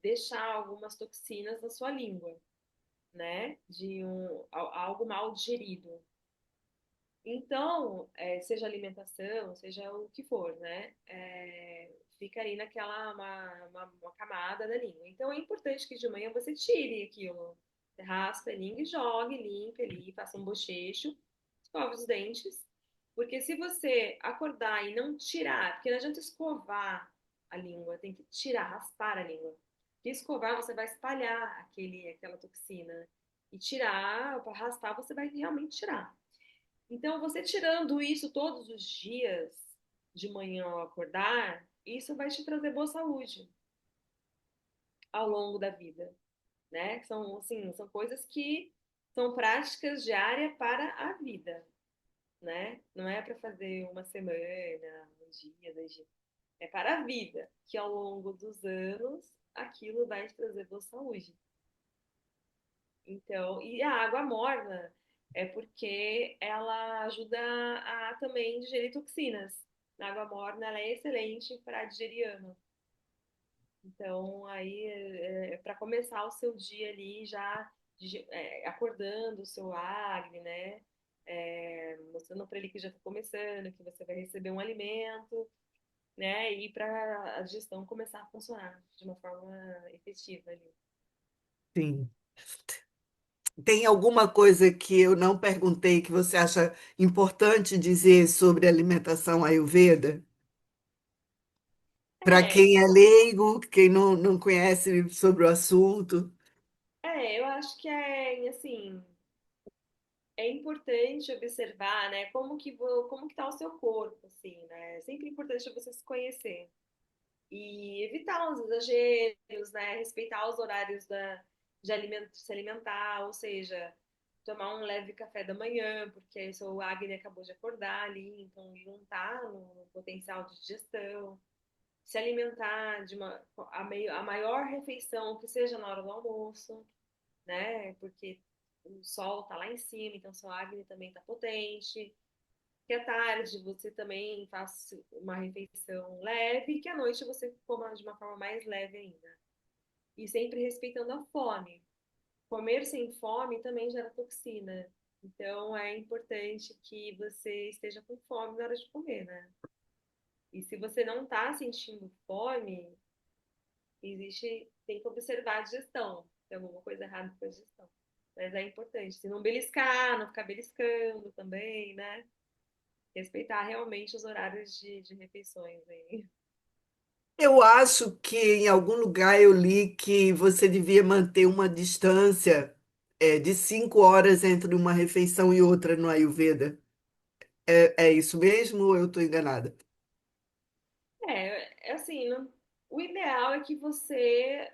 deixar algumas toxinas na sua língua, né? Algo mal digerido. Então, seja alimentação, seja o que for, né? Fica aí naquela uma camada da língua. Então, é importante que de manhã você tire aquilo. Você raspa a língua e jogue, limpe ali, faça um bochecho, escove os dentes. Porque se você acordar e não tirar, porque não adianta escovar a língua, tem que tirar, raspar a língua. Porque escovar, você vai espalhar aquela toxina. E tirar, para raspar, você vai realmente tirar. Então, você tirando isso todos os dias, de manhã ao acordar, isso vai te trazer boa saúde ao longo da vida, né? São, assim, são coisas que são práticas diárias para a vida, né? Não é para fazer uma semana, um dia, 2 dias. É para a vida, que ao longo dos anos aquilo vai te trazer boa saúde. Então, e a água morna é porque ela ajuda a também digerir toxinas. A água morna ela é excelente para digerir ano. Então, aí, para começar o seu dia ali, já acordando o seu Agni, né? Mostrando para ele que já está começando, que você vai receber um alimento, né? E para a digestão começar a funcionar de uma forma efetiva ali. Sim. Tem alguma coisa que eu não perguntei que você acha importante dizer sobre alimentação Ayurveda? Para É, quem é leigo, quem não conhece sobre o assunto. eu acho que assim, é importante observar, né, como que tá o seu corpo, assim, né? É sempre importante você se conhecer e evitar os exageros, né? Respeitar os horários de se alimentar, ou seja, tomar um leve café da manhã, porque aí seu Agni acabou de acordar ali, então ele não tá no potencial de digestão. Se alimentar a maior refeição que seja na hora do almoço, né? Porque o sol tá lá em cima, então seu Agni também tá potente. Que à tarde você também faça uma refeição leve, e que à noite você coma de uma forma mais leve ainda. E sempre respeitando a fome. Comer sem fome também gera toxina. Então é importante que você esteja com fome na hora de comer, né? E se você não está sentindo fome, tem que observar a digestão. Tem alguma coisa errada com a digestão. Mas é importante. Se não beliscar, não ficar beliscando também, né? Respeitar realmente os horários de refeições aí. Eu acho que em algum lugar eu li que você devia manter uma distância de 5 horas entre uma refeição e outra no Ayurveda. É isso mesmo ou eu estou enganada? É assim, o ideal é que você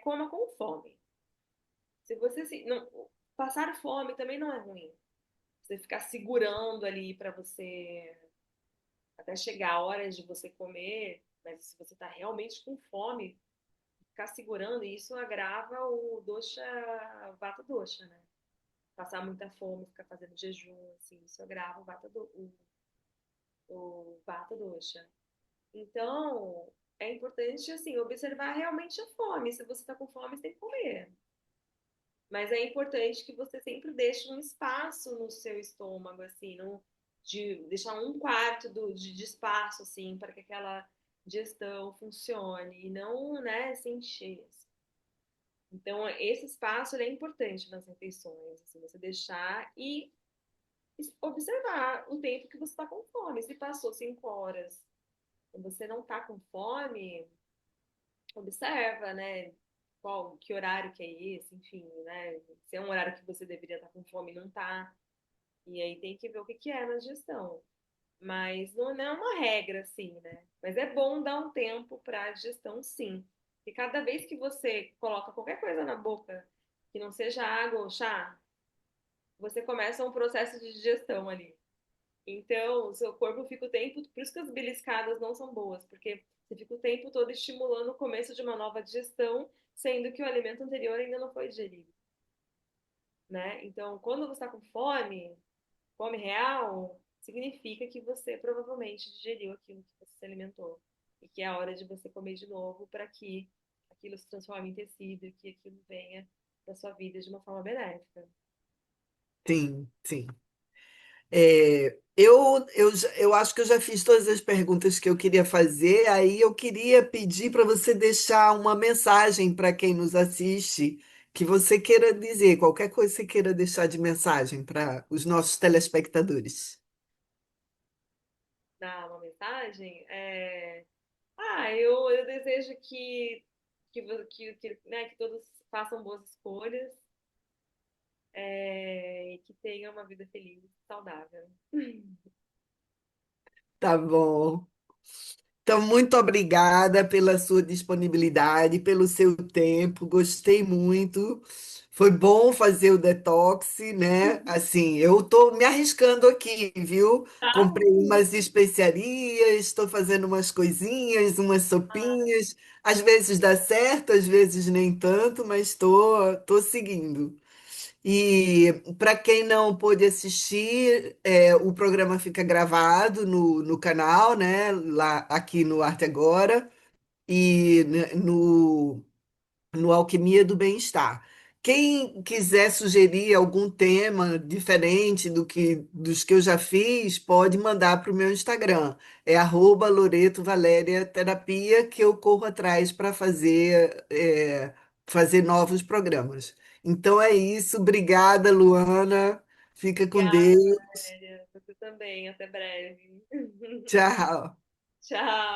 coma com fome. Se você não, passar fome também não é ruim. Você ficar segurando ali para você até chegar a hora de você comer, mas se você está realmente com fome, ficar segurando, isso agrava o dosha, vata dosha, né? passar muita fome, ficar fazendo jejum, assim, isso agrava o vata dosha. Então, é importante, assim, observar realmente a fome. Se você está com fome, você tem que comer. Mas é importante que você sempre deixe um espaço no seu estômago, assim, de deixar um quarto de espaço, assim, para que aquela digestão funcione e não, né, se encher. Assim. Então, esse espaço é importante nas refeições, assim, você deixar e observar o tempo que você está com fome. Se passou 5 horas e você não está com fome, observa, né? Que horário que é esse, enfim, né? Se é um horário que você deveria estar com fome e não tá. E aí tem que ver o que que é na digestão. Mas não é uma regra, assim, né? Mas é bom dar um tempo para a digestão, sim. E cada vez que você coloca qualquer coisa na boca, que não seja água ou chá, você começa um processo de digestão ali. Então, o seu corpo fica o tempo. Por isso que as beliscadas não são boas, porque você fica o tempo todo estimulando o começo de uma nova digestão, sendo que o alimento anterior ainda não foi digerido, né? Então, quando você está com fome, fome real, significa que você provavelmente digeriu aquilo que você se alimentou. E que é a hora de você comer de novo para que aquilo se transforme em tecido e que aquilo venha para sua vida de uma forma benéfica. Sim, sim. Eu acho que eu já fiz todas as perguntas que eu queria fazer, aí eu queria pedir para você deixar uma mensagem para quem nos assiste, que você queira dizer, qualquer coisa que você queira deixar de mensagem para os nossos telespectadores. Dar uma mensagem, eu desejo que todos façam boas escolhas, e que tenham uma vida feliz e saudável. Tá bom. Então, muito obrigada pela sua disponibilidade, pelo seu tempo. Gostei muito. Foi bom fazer o detox, né? Assim, eu estou me arriscando aqui, viu? Tá? Comprei umas especiarias, estou fazendo umas coisinhas, umas Ah, sopinhas. Às vezes dá certo, às vezes nem tanto, mas tô seguindo. E para quem não pôde assistir, o programa fica gravado no canal, né? Lá aqui no Arte Agora e no Alquimia do Bem-Estar. Quem quiser sugerir algum tema diferente dos que eu já fiz, pode mandar para o meu Instagram. É @Loreto Valéria Terapia, que eu corro atrás para fazer novos programas. Então é isso. Obrigada, Luana. Fica com obrigada, Deus. Valéria. Você também. Até breve. Tchau. Tchau.